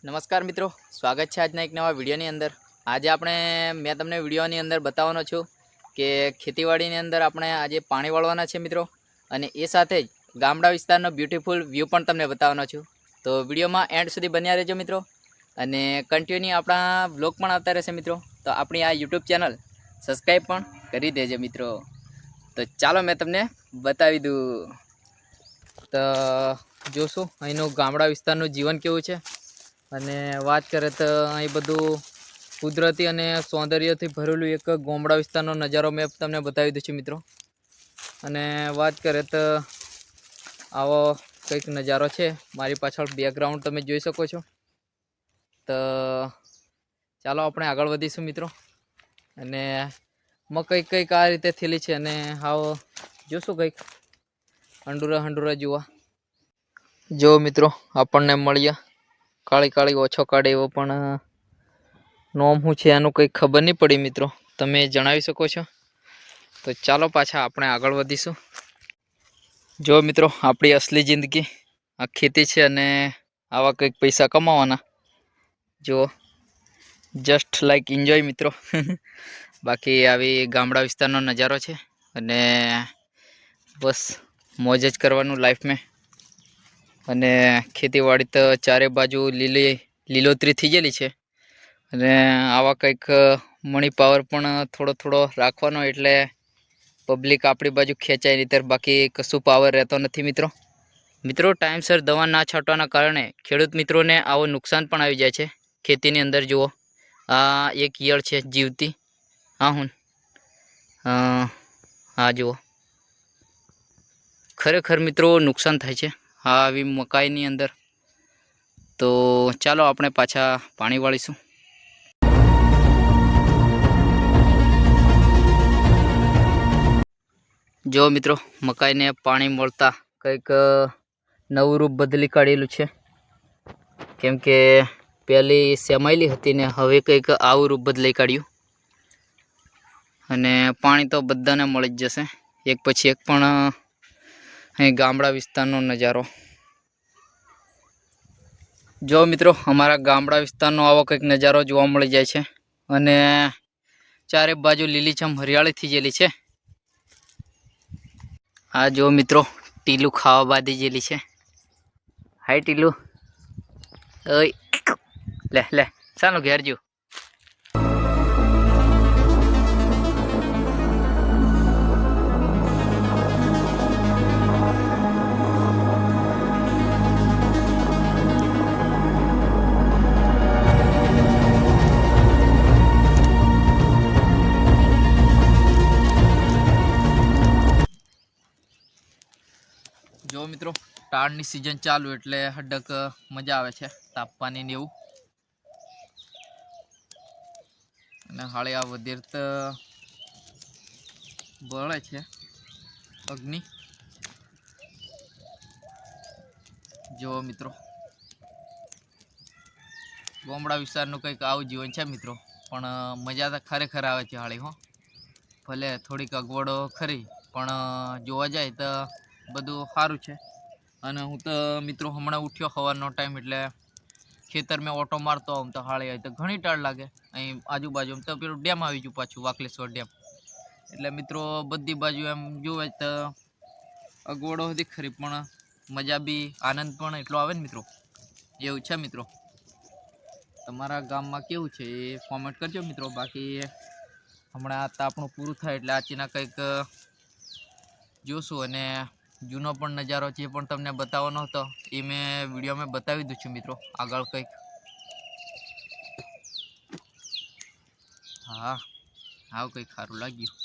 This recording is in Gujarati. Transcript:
નમસ્કાર મિત્રો, સ્વાગત છે આજના એક નવા વિડીયોની અંદર। આજે મેં તમને વિડીયોની અંદર બતાવવાનો છું કે ખેતીવાડીની અંદર આપણે આજે પાણી વાળવાના છે મિત્રો, અને એ સાથે જ ગામડા વિસ્તારનો બ્યુટીફુલ વ્યૂ પણ તમને બતાવવાનો છું। તો વિડીયોમાં એન્ડ સુધી બન્યા રહેજો મિત્રો, અને કન્ટિન્યુ આપણા વ્લોગ પણ આવતા રહેશે મિત્રો। તો આપણી આ યુટ્યુબ ચેનલ સબસ્ક્રાઈબ પણ કરી દેજો મિત્રો। તો ચાલો મેં તમને બતાવી દઉં। તો જોશું અહીંનું ગામડા વિસ્તારનું જીવન કેવું છે, અને વાત કરે તો અહીં બધું કુદરતી અને સૌંદર્યથી ભરેલું એક ગામડા વિસ્તારનો નજારો મેં તમને બતાવી દઉં છું મિત્રો। અને વાત કરે તો આવો કંઈક નજારો છે, મારી પાછળ બેકગ્રાઉન્ડ તમે જોઈ શકો છો। તો ચાલો આપણે આગળ વધીશું મિત્રો, અને મકઈ કંઈક આ રીતે થયેલી છે, અને હાવ જોશું કંઈક હંડુરા જોવા। જો મિત્રો આપણને મળ્યા કાળી કાળી ઓછો કાઢે એવો, પણ નોમ શું છે એનું કંઈ ખબર નહીં પડી મિત્રો, તમે જણાવી શકો છો? તો ચાલો પાછા આપણે આગળ વધીશું। જો મિત્રો આપણી અસલી જિંદગી આ ખેતી છે, અને આવા કંઈક પૈસા કમાવાના। જો જસ્ટ લાઈક એન્જોય મિત્રો। બાકી આવી ગામડા વિસ્તારનો નજારો છે, અને બસ મોજ જ કરવાનું લાઈફ મેં। અને ખેતીવાડી તો ચારે બાજુ લીલોતરી થઈ ગયેલી છે, અને આવા કંઈક મની પાવર પણ થોડો થોડો રાખવાનો, એટલે પબ્લિક આપણી બાજુ ખેંચાય, નહીં બાકી કશું પાવર રહેતો નથી મિત્રો। મિત્રો ટાઈમસર દવા ના છાંટવાના કારણે ખેડૂત મિત્રોને આવો નુકસાન પણ આવી જાય છે ખેતીની અંદર। જુઓ આ એક ઈયળ છે જીવતી, હા જુઓ, ખરેખર મિત્રો નુકસાન થાય છે આ આવી મકાઈની અંદર। તો ચાલો આપણે પાછા પાણી વાળીશું। જો મિત્રો મકાઈને પાણી મળતા કંઈક નવું રૂપ બદલી કાઢેલું છે, કેમ કે પહેલી સેમાયેલી હતી ને હવે કંઈક આવું રૂપ બદલાઈ કાઢ્યું। અને પાણી તો બધાને મળી જ જશે એક પછી એક, પણ અહીં ગામડા વિસ્તારનો નજારો જો મિત્રો, અમારા ગામડા વિસ્તારનો આવો કંઈક નજારો જોવા મળી જાય છે, અને ચારે બાજુ લીલીછમ હરિયાળી થઈ ગયેલી છે। આ જો મિત્રો ટીલું ખાવા બાંધી ગયેલી છે। હાય ટીલું, ઓય લે લે ચાલો ઘેર જો। જો મિત્રો ટાળની સિઝન ચાલુ એટલે હડક મજા આવે છે તાપવાની ને એવું, અને હાળે આ વધેર તો બળે છે અગ્નિ। જો મિત્રો ગામડા વિસ્તારનું કંઈક આવું જીવન છે મિત્રો, પણ મજા તો ખરેખર આવે છે હાળી હો। ભલે થોડીક અગવડો ખરી, પણ જોવા જાય તો બધું સારું છે। અને હું તો મિત્રો હમણાં ઉઠ્યો સવારનો ટાઈમ, એટલે ખેતર મેં ઓટો મારતો આમ તો હાળી આવી તો ઘણી ટાળ લાગે। અહીં આજુબાજુ તો પેલું ડેમ આવી ગયું પાછું, વાકલેશ્વર ડેમ, એટલે મિત્રો બધી બાજુ એમ જોવે તો અગવડો હતી ખરી, પણ મજા બી આનંદ પણ એટલો આવે ને મિત્રો, એવું છે મિત્રો। તમારા ગામમાં કેવું છે એ કોમેન્ટ કરજો મિત્રો। બાકી હમણાં તાપણું પૂરું થાય એટલે આચીના કંઈક જોશું, અને જૂનો પણ નજારો છે પણ તમને બતાવવાનો હતો એ મેં વિડીયોમાં બતાવી દઉં છું મિત્રો આગળ કંઈક। હા આવું કંઈક સારું લાગ્યું।